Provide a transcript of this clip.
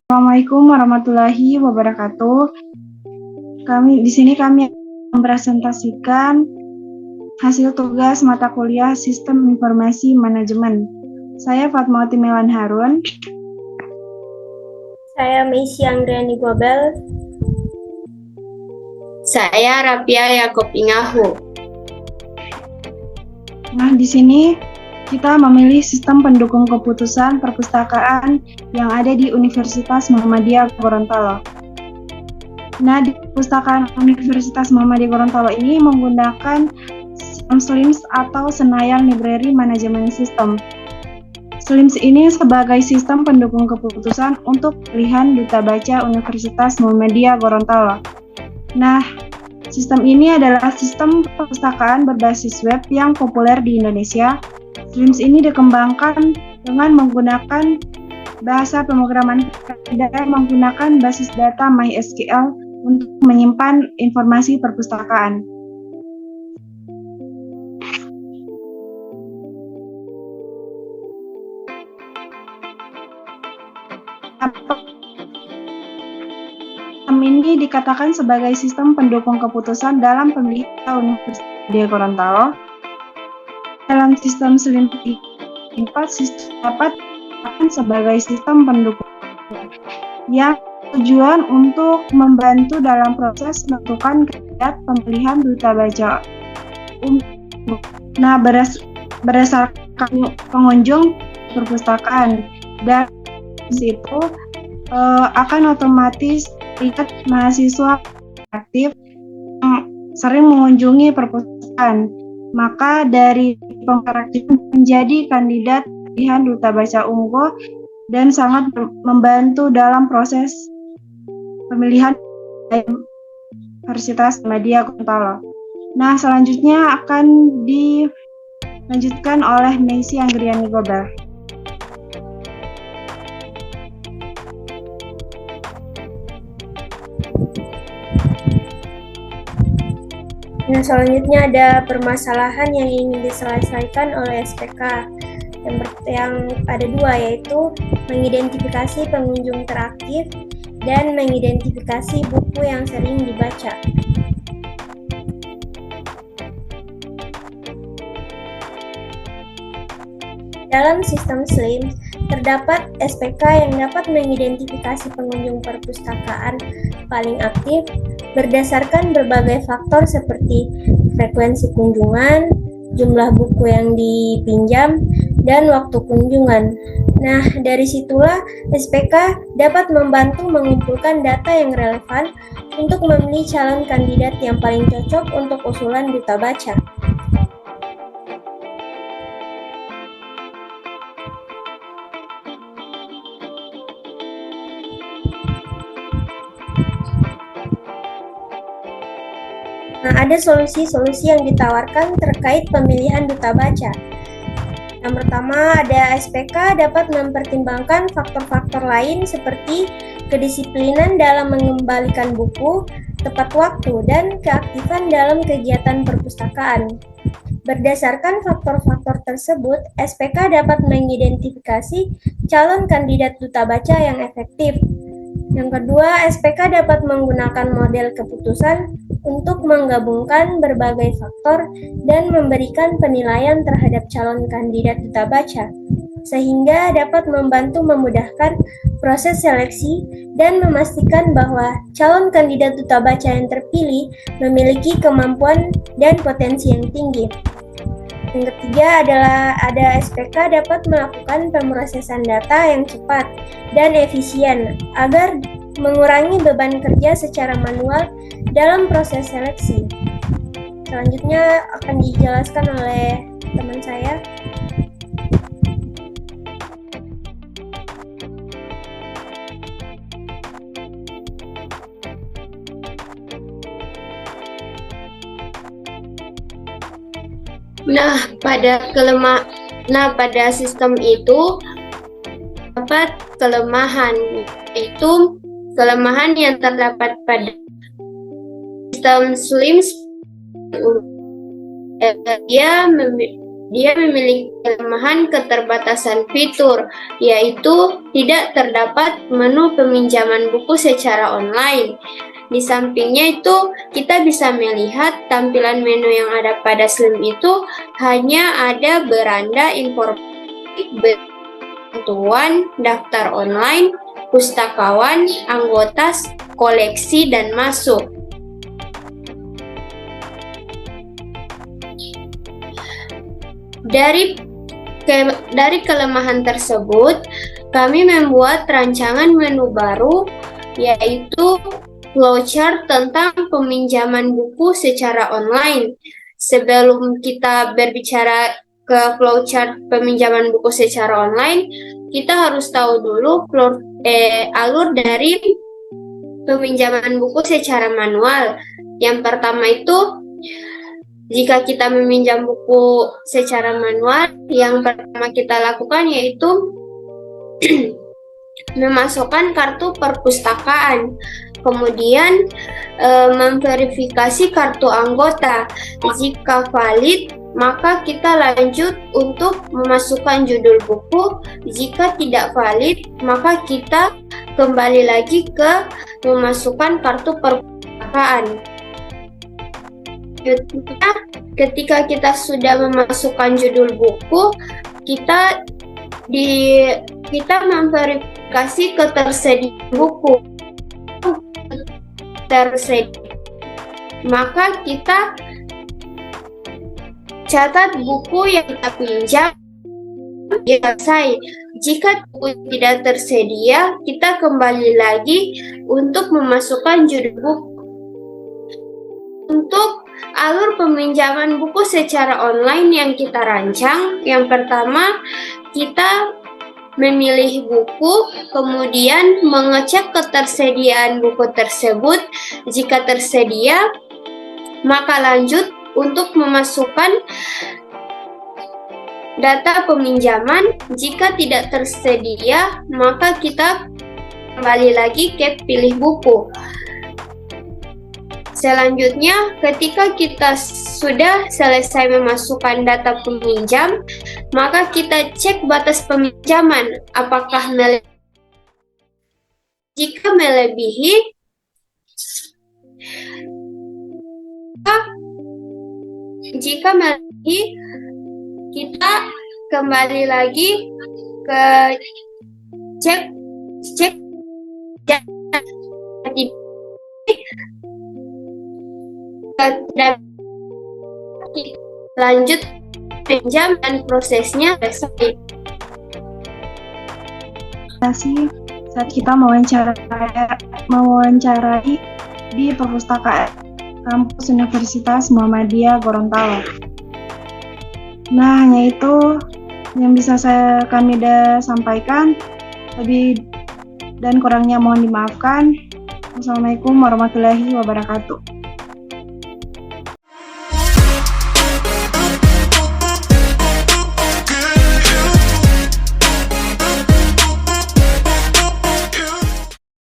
Assalamualaikum warahmatullahi wabarakatuh. Di sini kami mempresentasikan hasil tugas mata kuliah Sistem Informasi Manajemen. Saya Fatmawati Melan Harun. Saya Meisy Anggreni Gobel. Saya Rapia Yaakob Ingahu. Nah, di sini kita memilih sistem pendukung keputusan perpustakaan yang ada di Universitas Muhammadiyah Gorontalo. Nah, di perpustakaan Universitas Muhammadiyah Gorontalo ini menggunakan sistem SLIMS atau Senayan Library Management System. SLIMS ini sebagai sistem pendukung keputusan untuk pilihan duta baca Universitas Muhammadiyah Gorontalo. Nah, sistem ini adalah sistem perpustakaan berbasis web yang populer di Indonesia. SLIMS ini dikembangkan dengan menggunakan bahasa pemrograman dan menggunakan basis data MySQL untuk menyimpan informasi perpustakaan. Sistem ini dikatakan sebagai sistem pendukung keputusan dalam pemilihan Universitas Gorontalo. Dalam sistem SLIMS dapat dikatakan sebagai sistem pendukung yang tujuan untuk membantu dalam proses menentukan kandidat pemilihan duta baca. Nah, berdasarkan pengunjung perpustakaan dan situ akan otomatis lihat mahasiswa aktif yang sering mengunjungi perpustakaan, maka dari pengkarakter menjadi kandidat pilihan duta baca unggul dan sangat membantu dalam proses pemilihan Universitas Muhammadiyah Gorontalo. Nah, selanjutnya akan dilanjutkan oleh Meisy Anggreni Gobel. Nah, selanjutnya ada permasalahan yang ingin diselesaikan oleh SPK. Yang ada dua, yaitu mengidentifikasi pengunjung teraktif dan mengidentifikasi buku yang sering dibaca. Dalam sistem SLIMS, terdapat SPK yang dapat mengidentifikasi pengunjung perpustakaan paling aktif berdasarkan berbagai faktor seperti frekuensi kunjungan, jumlah buku yang dipinjam, dan waktu kunjungan. Nah, dari situlah SPK dapat membantu mengumpulkan data yang relevan untuk memilih calon kandidat yang paling cocok untuk usulan duta baca. Nah, ada solusi-solusi yang ditawarkan terkait pemilihan duta baca. Yang pertama, ada SPK dapat mempertimbangkan faktor-faktor lain seperti kedisiplinan dalam mengembalikan buku, tepat waktu, dan keaktifan dalam kegiatan perpustakaan. Berdasarkan faktor-faktor tersebut, SPK dapat mengidentifikasi calon kandidat duta baca yang efektif. Yang kedua, SPK dapat menggunakan model keputusan untuk menggabungkan berbagai faktor dan memberikan penilaian terhadap calon kandidat duta baca, sehingga dapat membantu memudahkan proses seleksi dan memastikan bahwa calon kandidat duta baca yang terpilih memiliki kemampuan dan potensi yang tinggi. Yang ketiga adalah ada SPK dapat melakukan pemrosesan data yang cepat dan efisien agar mengurangi beban kerja secara manual dalam proses seleksi. Selanjutnya akan dijelaskan oleh teman saya. Pada sistem itu terdapat kelemahan, yaitu kelemahan yang terdapat pada sistem SLIMS. Dia dia memiliki kelemahan keterbatasan fitur, yaitu tidak terdapat menu peminjaman buku secara online. Di sampingnya itu, kita bisa melihat tampilan menu yang ada pada Slim itu hanya ada beranda informasi, bantuan, daftar online, pustakawan, anggota, koleksi, dan masuk. Dari kelemahan tersebut, kami membuat rancangan menu baru, yaitu flowchart tentang peminjaman buku secara online. Sebelum kita berbicara ke flowchart peminjaman buku secara online, kita harus tahu dulu alur dari peminjaman buku secara manual. Yang pertama itu, jika kita meminjam buku secara manual, yang pertama kita lakukan yaitu memasukkan kartu perpustakaan, kemudian memverifikasi kartu anggota. Jika valid, maka kita lanjut untuk memasukkan judul buku. Jika tidak valid, maka kita kembali lagi ke memasukkan kartu perpustakaan. Selanjutnya, ketika kita sudah memasukkan judul buku, kita memverifikasi ketersediaan buku. Maka kita catat buku yang kita pinjam selesai. Jika buku tidak tersedia, kita kembali lagi untuk memasukkan judul buku. Untuk alur peminjaman buku secara online yang kita rancang, yang pertama kita memilih buku, kemudian mengecek ketersediaan buku tersebut. Jika tersedia, maka lanjut untuk memasukkan data peminjaman. Jika tidak tersedia, maka kita kembali lagi ke pilih buku. Selanjutnya, ketika kita sudah selesai memasukkan data peminjam, maka kita cek batas peminjaman, apakah jika melebihi, kita kembali lagi ke cek lanjut pinjam dan prosesnya selesai. Saat kita mewawancarai di perpustakaan kampus Universitas Muhammadiyah Gorontalo. Nah, hanya itu yang bisa kami sampaikan. Lebih dan kurangnya mohon dimaafkan. Wassalamualaikum warahmatullahi wabarakatuh.